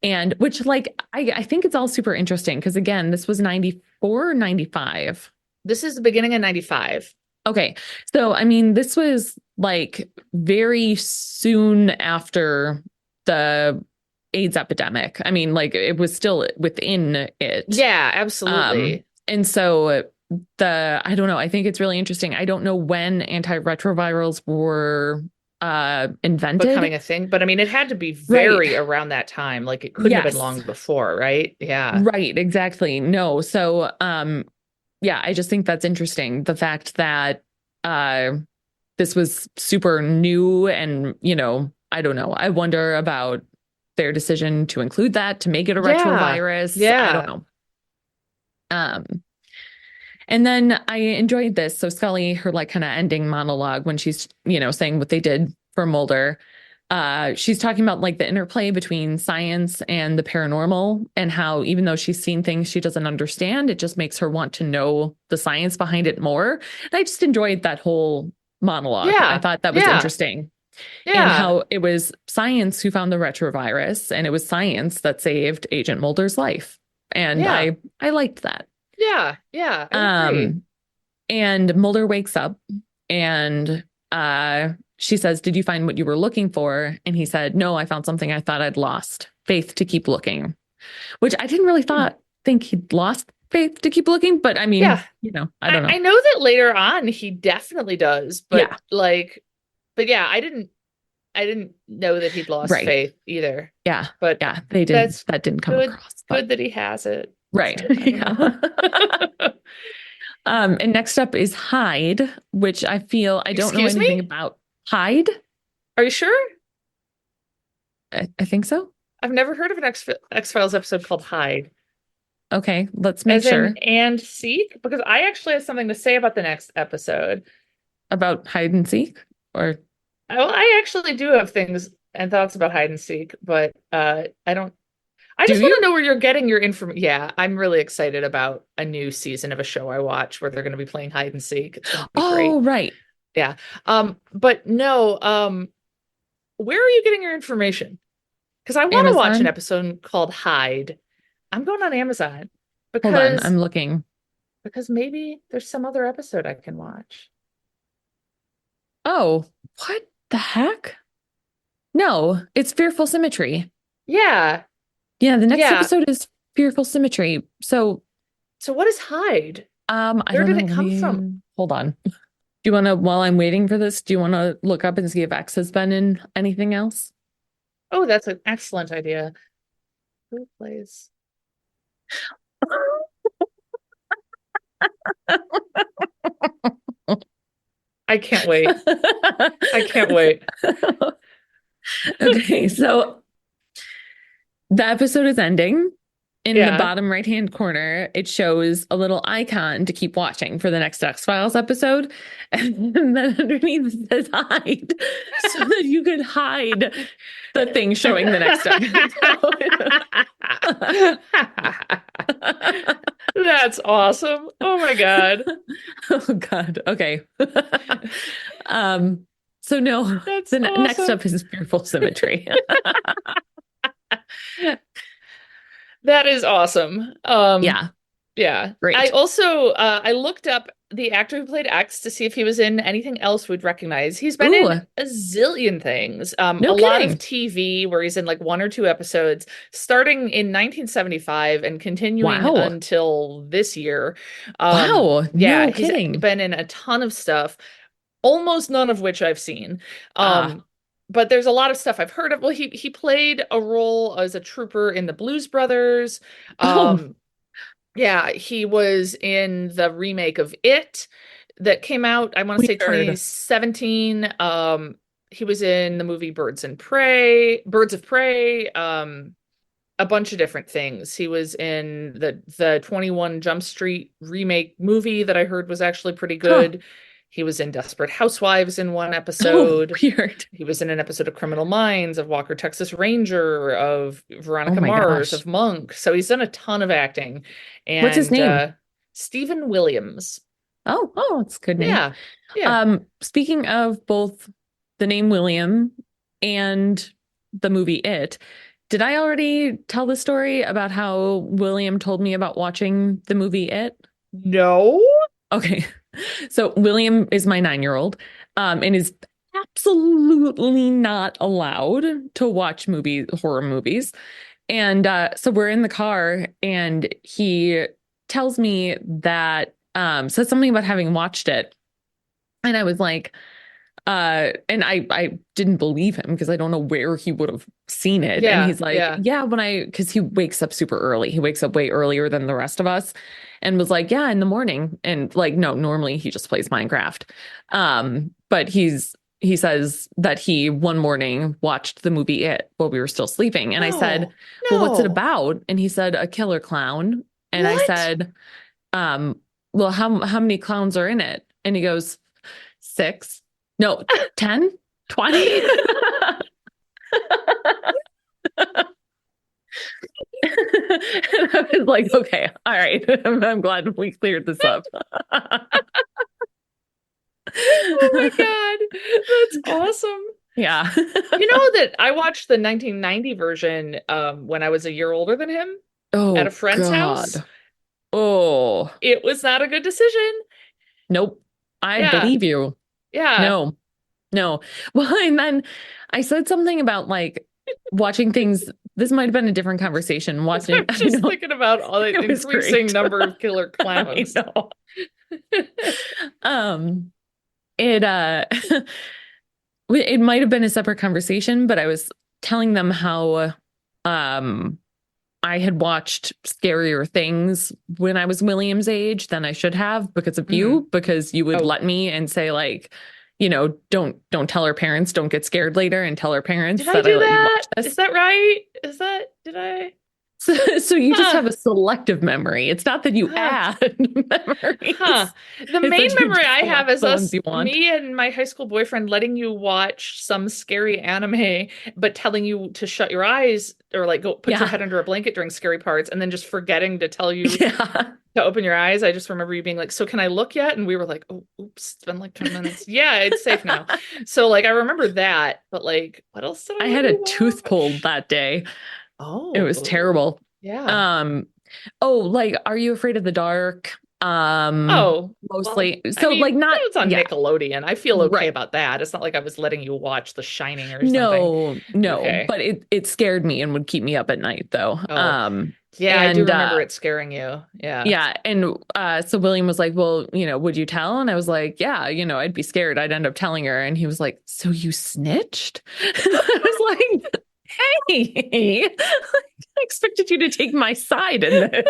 And which, like, I think it's all super interesting because, again, this was 94 or 95. This is the beginning of 95. Okay. So, I mean, this was like very soon after the AIDS epidemic. I mean, like it was still within it. Yeah, absolutely. And so I don't know. I think it's really interesting. I don't know when antiretrovirals were invented. Becoming a thing. But I mean, it had to be very around that time. Like it couldn't have Yes. been long before, right? Yeah. Right, exactly. No. So yeah, I just think that's interesting. The fact that this was super new, and I don't know. I wonder about their decision to include that, to make it a retrovirus. Yeah. I don't know. And then I enjoyed this. So Scully, her like kind of ending monologue when she's, saying what they did for Mulder. She's talking about like the interplay between science and the paranormal, and how even though she's seen things she doesn't understand, it just makes her want to know the science behind it more. And I just enjoyed that whole monologue. Yeah. I thought that was interesting. Yeah. And how it was science who found the retrovirus, and it was science that saved Agent Mulder's life. And Yeah. I liked that. Yeah. Yeah. I agree. And Mulder wakes up, and she says, "Did you find what you were looking for?" And he said, "No, I found something I thought I'd lost. Faith to keep looking." Which I didn't really think he'd lost faith to keep looking. But I mean, Yeah. I don't know. I know that later on he definitely does, but Yeah. but yeah, I didn't I didn't know that he'd lost Right. faith either. Yeah. But Yeah. They didn't. that's That didn't come good. across. But, Good that he has it. right. So, I don't Yeah. know. And next up is Hyde, which I feel I don't know Excuse me? anything about. Hyde? Are you sure? I think so. I've never heard of an X-Files episode called Hide. Okay, let's make As sure in and seek, because I actually have something to say about the next episode. about hide and seek. Or Well, I actually do have things and thoughts about hide and seek, but I don't. I Do just want you? to know where you're getting your information. Yeah, I'm really excited about a new season of a show I watch where they're going to be playing hide and seek. It's going to be great. oh, right. But no, where are you getting your information? Because I want to watch an Amazon? episode called Hide. I'm going on Amazon Hold on, because I'm looking. maybe there's some other episode I can watch. Oh, what the heck? No, it's Fearful Symmetry. Yeah. Yeah, the next Yeah. episode is Fearful Symmetry. So, So what is Hide? I Where don't did it know. come from? Hold on. Do you want to, while I'm waiting for this, do you want to look up and see if X has been in anything else? Oh, that's an excellent idea. Who plays? I can't wait. I can't wait. Okay, so the episode is ending. In the Yeah. bottom right-hand corner, it shows a little icon to keep watching for the next X-Files episode. And then underneath it says hide, so that you could hide the thing showing the next episode. That's awesome. Oh my God. Oh God. Okay. So no, That's the next awesome. up is Fearful Symmetry. That is awesome. Yeah. Yeah. Great. I also I looked up the actor who played X to see if he was in anything else we'd recognize. He's been Ooh. in a zillion things. No a lot kidding. of TV where he's in like 1 or 2 episodes, starting in 1975 and continuing Wow. until this year. Wow. Yeah, No he's kidding. been in a ton of stuff, almost none of which I've seen. Ah. But there's a lot of stuff I've heard of. Well, he played a role as a trooper in the Blues Brothers. Oh. Yeah, he was in the remake of It that came out, I want to say Weird. 2017. He was in the movie Birds of Prey, a bunch of different things. He was in the 21 Jump Street remake movie that I heard was actually pretty good. He was in Desperate Housewives in one episode. Oh, weird. He was in an episode of Criminal Minds, of Walker, Texas Ranger, of Veronica Oh my Mars, gosh. of Monk. So he's done a ton of acting. And What's his name? Stephen Williams. Oh, it's a good name. Yeah. Yeah. Speaking of both the name William and the movie It, did I already tell the story about how William told me about watching the movie It? No. Okay. So William is my 9-year-old, and is absolutely not allowed to watch horror movies. And so we're in the car and he tells me that, said something about having watched it. And I was like, and I didn't believe him because I don't know where he would have seen it. Yeah, And he's like, yeah. because he wakes up super early. He wakes up way earlier than the rest of us, and was like, yeah, in the morning. And like, no, normally he just plays Minecraft. But he says that he one morning watched the movie It while we were still sleeping. And I said, well, what's it No. about? And he said, a killer clown. And I What? said, well, how many clowns are in it? And he goes, 6. No, 10, 20. And I was like, okay, all right. I'm glad we cleared this up. Oh my God. That's awesome. Yeah. You know that I watched the 1990 version when I was a year older than him Oh, at a friend's house. God. Oh, It was not a good decision. nope. I Yeah. believe you. Yeah. No. Well, and then I said something about like watching things. This might have been a different conversation. Watching, I'm just thinking about all the It was increasing great. number of killer I clowns. know. It it might have been a separate conversation, but I was telling them how I had watched scarier things when I was William's age than I should have because of you, because you would let me and say like, don't tell our parents, don't get scared later and tell our parents Did I do let you that? watch this. Is that right? Did I? So you just have a selective memory. It's not that you add memories. The main memory I have is us, you want. me and my high school boyfriend letting you watch some scary anime, but telling you to shut your eyes or like go put your head under a blanket during scary parts, and then just forgetting to tell you to open your eyes. I just remember you being like, "So can I look yet?" And we were like, "Oh, oops, it's been like 10 minutes." Yeah, it's safe now. So like I remember that, but like what else did I had a watch? tooth pulled that day. Oh, it was terrible. Yeah. Like, Are You Afraid of the Dark? Mostly. Well, So like not it's on Nickelodeon. I feel okay about that. It's not like I was letting you watch The Shining or something. No, okay. But it scared me and would keep me up at night though. Yeah, I do remember it scaring you. Yeah. Yeah. And so William was like, well, would you tell? And I was like, yeah, I'd be scared. I'd end up telling her. And he was like, so you snitched? And I was like, hey, I expected you to take my side in this.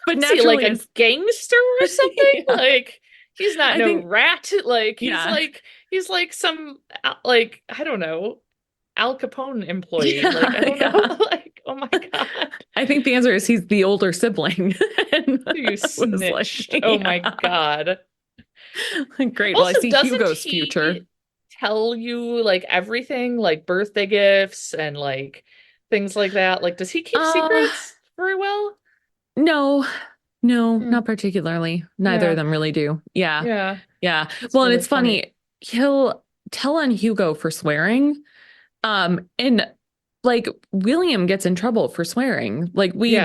But naturally, like a gangster or something? Like he's not rat. Like he's like some like I don't know, Al Capone employee. Like I don't know. Like oh my god. I think the answer is he's the older sibling. You snitched. Like, oh my god. Great. Well, I see Hugo's future. Tell you like everything, like birthday gifts and like things like that? Like, does he keep secrets very well? No, not particularly. Neither of them really do. Yeah. Well, really and it's funny. He'll tell on Hugo for swearing. And like William gets in trouble for swearing. Like we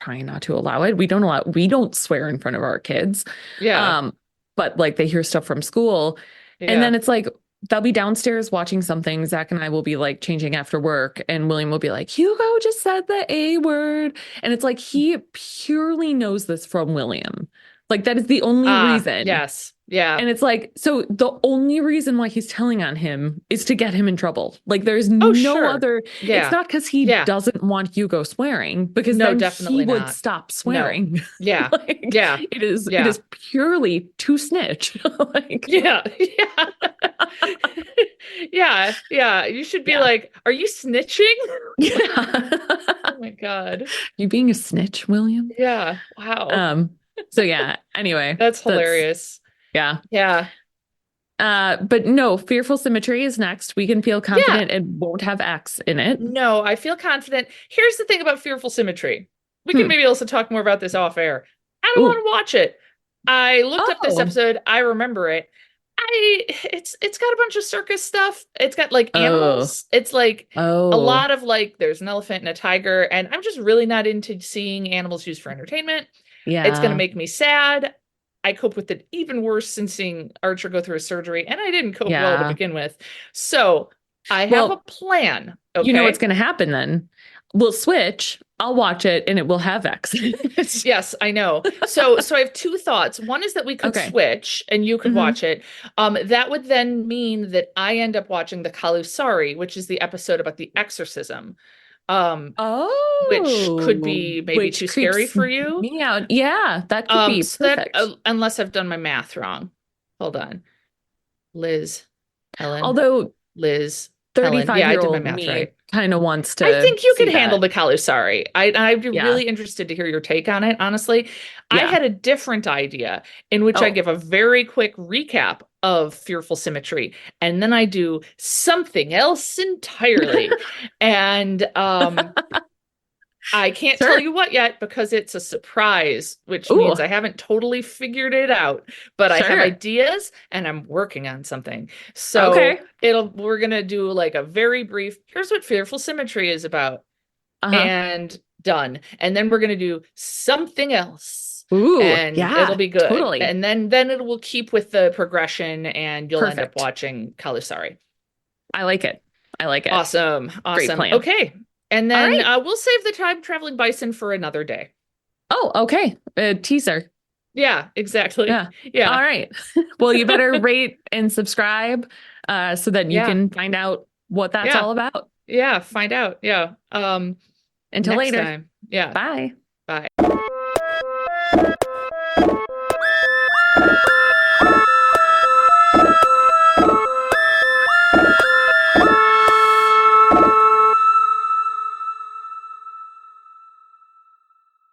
try not to allow it. We don't swear in front of our kids. Yeah. But like they hear stuff from school. Yeah. And then it's like they'll be downstairs watching something. Zach and I will be like changing after work, and William will be like, Hugo just said the A word. And it's like he purely knows this from William. Like that is the only reason. Yes. Yeah. And it's like, so the only reason why he's telling on him is to get him in trouble. Like there's no other. Yeah. It's not because he doesn't want Hugo swearing, because then he would stop swearing. No. Yeah. Like, it is purely to snitch. Like, yeah. You should be like, are you snitching? Oh my god. You being a snitch, William? Yeah. Wow. So anyway. That's hilarious. Yeah. But no, Fearful Symmetry is next. We can feel confident it won't have X in it. No, I feel confident. Here's the thing about Fearful Symmetry. We can maybe also talk more about this off air. I don't want to watch it. I looked up this episode. I remember it. It's got a bunch of circus stuff. It's got like animals. It's like a lot of like there's an elephant and a tiger, and I'm just really not into seeing animals used for entertainment. Yeah. It's gonna make me sad. I cope with it even worse since seeing Archer go through a surgery, and I didn't cope well to begin with. So I have a plan. Okay? You know what's going to happen then? We'll switch. I'll watch it, and it will have X. Yes, I know. So I have two thoughts. One is that we could switch, and you could watch it. That would then mean that I end up watching the Kalusari, which is the episode about the exorcism. Which could be maybe too scary for you. Yeah, that could be perfect. Unless I've done my math wrong. Hold on. Liz, Helen. Although Liz, 35-year-old me kind of wants to. I think you can handle the Kalusari. I'd be really interested to hear your take on it, honestly. I had a different idea in which I give a very quick recap of Fearful Symmetry, and then I do something else entirely. And I can't tell you what yet because it's a surprise, which means I haven't totally figured it out, but I have ideas and I'm working on something. So we're going to do like a very brief, here's what Fearful Symmetry is about, and done. And then we're going to do something else. And it'll be good. Totally. And then it will keep with the progression, and you'll end up watching Kalusari. I like it. Awesome. Great plan. Okay. And then we'll save the time traveling bison for another day. Oh, okay. A teaser. Yeah, exactly. Yeah. All right. Well, you better rate and subscribe. so that you Yeah. can find out what that's Yeah. all about. Yeah, find out. Yeah. Until Next later. time. Yeah. Bye. Bye.